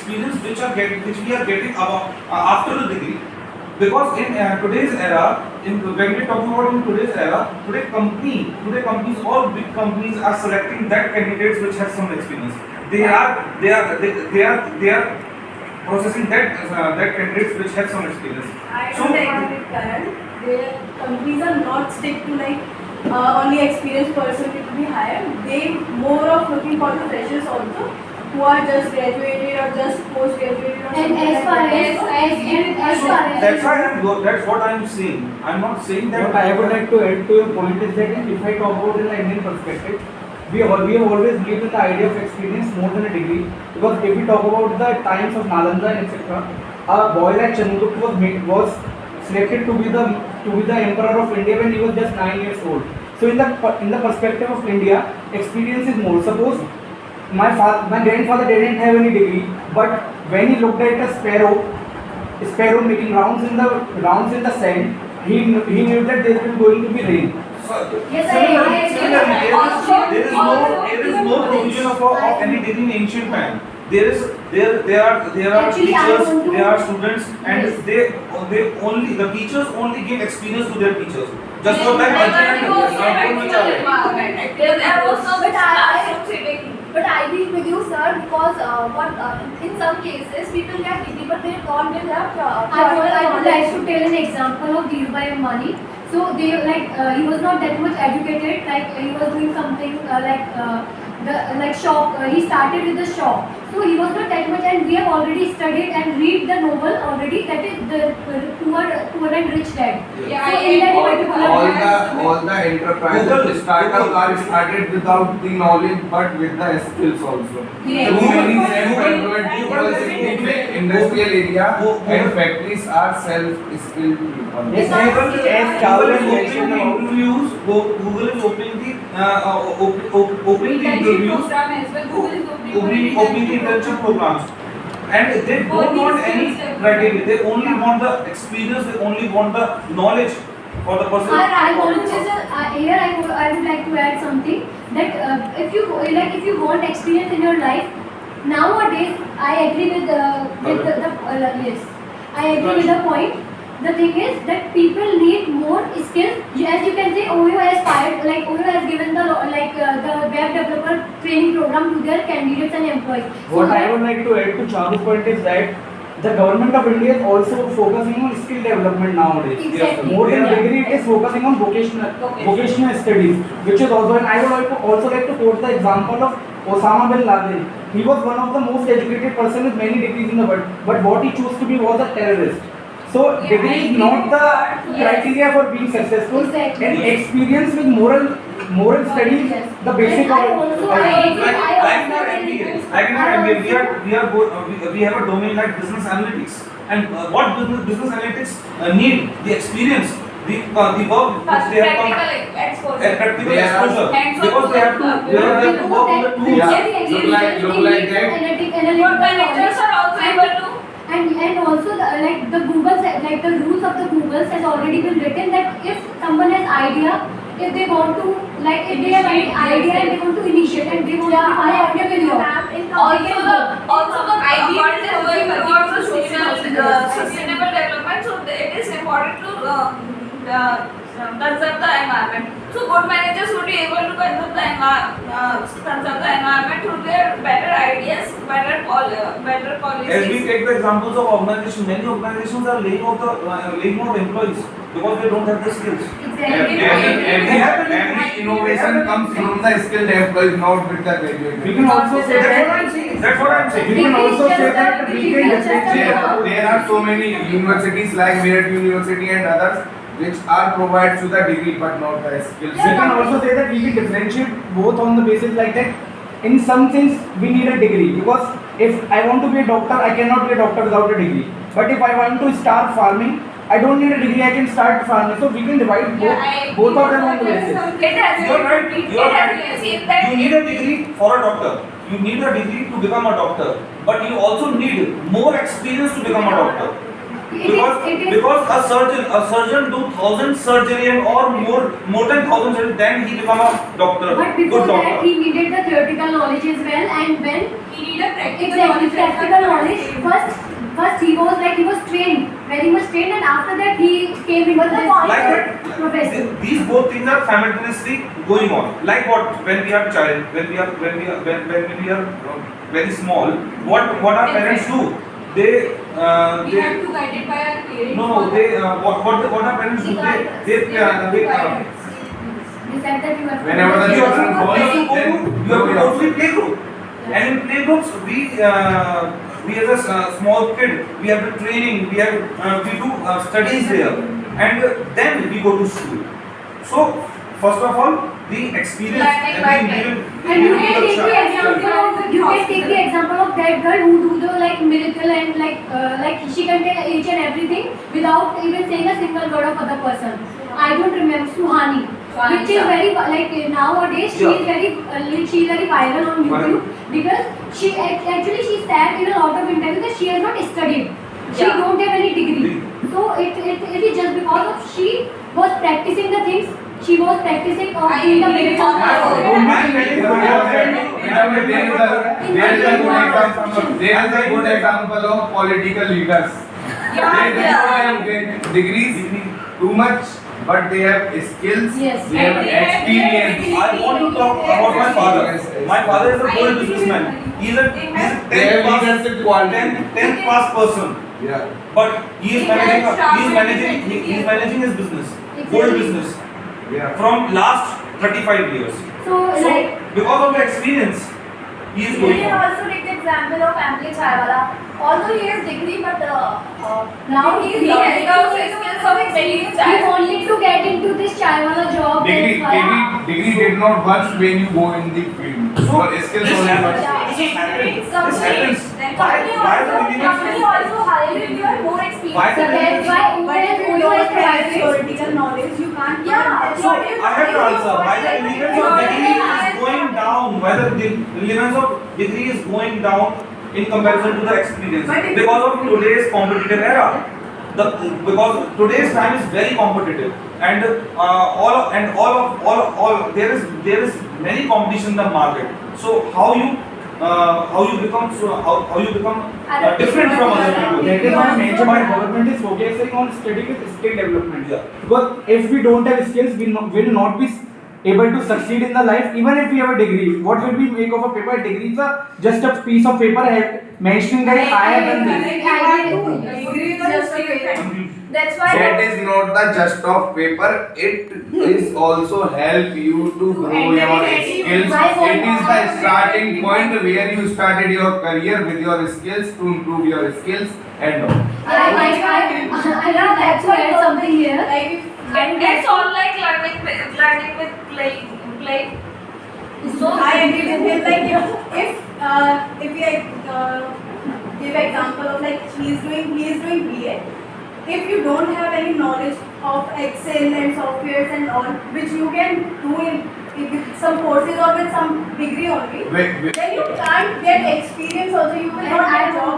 experience which we are getting after the degree. Because in today's era, when we talk about in today's era, today companies, all big companies are selecting that candidates which have some experience. They are processing that candidates which have some experience. I So don't agree with Karan. The companies are not stick to like only experienced person to be hired. They more of looking for the freshers also who are just graduated or just post graduated or And something as like far that. as that's why that's what I'm saying. I'm not saying that. What I would like to add to your point is that if I talk about in the Indian perspective, we have always lived with the idea of experience more than a degree. Because if we talk about the times of Nalanda and etc., a boy like Chandragupta was selected to be the emperor of India when he was just 9 years old. So in the perspective of India, experience is more. Suppose my grandfather didn't have any degree, but when he looked at a sparrow making rounds in the sand, he knew that there was going to be rain. Yes, There is no provision of any degree in ancient time. There are Actually, I teachers, want to- there are students, and Yes. the teachers only give experience to their teachers. Just Yes, for like but But I agree with you, sir, because in some cases people get degree, but they don't get I would like to tell an example of Dhirubhai Ambani. So they he was not that much educated. Like he was doing something shop. He started with the shop, so he was not that much. And we have already studied and read the novel already. That is the Poor and Rich Dad. Yeah, So in that particular all the enterprises startup are started without the knowledge but with the skills also. Yes. Too many self-employed people in the industrial area and factories are self-skilled people. Yes, as Chawla mentioned about Google is opening the interviews, opening the internship programs, and they don't want any criteria. They only want the experience. They only want the knowledge for the person. I want to here I would like to add something that if you want experience in your life nowadays, I agree with yes, I agree with the point. The thing is that people need more skills. As you can say, OYO has given the web developer training program to their candidates and employees. what I would like to add to Charu's point is that the government of India is also focusing on skill development nowadays. Exactly. More than Yeah. degree, it is focusing on vocational studies, which is also, and I would also like to quote the example of Osama bin Laden. He was one of the most educated person with many degrees in the world, but what he chose to be was a terrorist. So degree is not the criteria for being successful, Exactly. and experience with moral studies, Yes. the basic And I of also- Like our MBA. Like in our MBA, we have a domain like business analytics. And what business analytics need? The experience, the work which they have come. Practical They are- exposure. hands-on Because they have to work on the tools. Yeah. Look like that. And also the Google the rules of the Google has already been written that if someone has idea, if they want to if they have any idea and they want to initiate and they want to become an entrepreneur. Also the world is going towards the sustainable development, so it is important to conserve the environment. So good managers would be able to conserve the environment through their better ideas, better As we policies. take the examples of organizations, many organizations are laying off employees because they don't have the skills. Exactly. Every innovation comes from the skilled employees, not with the graduate. We can also say That's what that I'm saying. That's what I'm saying. we can also say that we can differentiate. There are so many universities like Merit University and others which are provided to the degree but not the skills. We can also say that we can differentiate both on the basis like that. In some things we need a degree, because if I want to be a doctor, I cannot be a doctor without a degree. But if I want to start farming, I don't need a degree, I can start farming. So we can divide both of them on the basis. It has You're right. it has been seen that You need a degree for a doctor. You need a degree to become a doctor, but you also need more experience to become a doctor. Because a surgeon do 1,000 surgery and or more than 1,000 surgery, then he become a doctor, But before good that, doctor. he needed the theoretical knowledge as well, and when He need a practical exactly knowledge. practical knowledge, first he was trained, very much trained, and after that he came into this Like that, profession. these both things are simultaneously going on. Like what? When we are child, when we are very small, what our parents do? We They have to guide it by our parents. no, they what our parents do? They They said that you have Whenever the you have to children go born, to then the playgroup. And in playgroups, we as a small kid, we have the training, we do studies there, and then we go to school. So first of all, the experience Learning by playing. And you can take the example of that girl who do the like miracle and like she can tell each and everything without even saying a single word of other person. I don't remember Suhani, which is very like nowadays she is very viral on YouTube because she actually she said in a lot of interviews that she has not studied. She Yeah. don't have any degree. So it is just because of she was practicing the things. She was practicing of I doing the agree with There is a good example of political leaders. They do not have degrees too much, but they have skills, Yes. they have And they have experience. I want to talk about my father. My father is a good businessman. He's a They have leadership quality. 10th class person. Yeah. But he is managing his business, gold business, Yeah. from last 35 years. So So like because of the experience, he is We going can on. also take the example of Amli Chaiwala. Although he has degree, but now he is He not has those skills of selling he chai. wanted to get into this chaiwala job. Degree did not work when you go in the field. So, Your skills this only happens. work. This happens. Company- This happens. Then Why the company believers? also hire you if you are more experienced. Why So that's why But if you Uber don't is have provided. theoretical knowledge, you can't. Yeah, So I have to answer why the relevance of degree is going down. Whether the relevance of degree is going down in comparison to the experience But if- because of today's competitive era. Because today's time is very competitive, and there is many competition in the market. So how you become different from other people. That is why major government is focusing on study with skill development. Yeah. Because if we don't have skills, we will not be able to succeed in the life. Even if we have a degree, what will we make of a paper? Degree is just a piece of paper mentioning that I have done this. Degree is just a paper. That's why. That is not the just of paper. It is also help you to grow your skills. It is the starting point where you started your career with your skills to improve your skills and all. I would like to add something here. Like if And it's all like learning with playing. So I agree with him. Like if we give example of like he is doing BA. If you don't have any knowledge of Excel and softwares and all, which you can do with some courses or with some degree only, Wait. then you can't get experience. Also, you will not get job.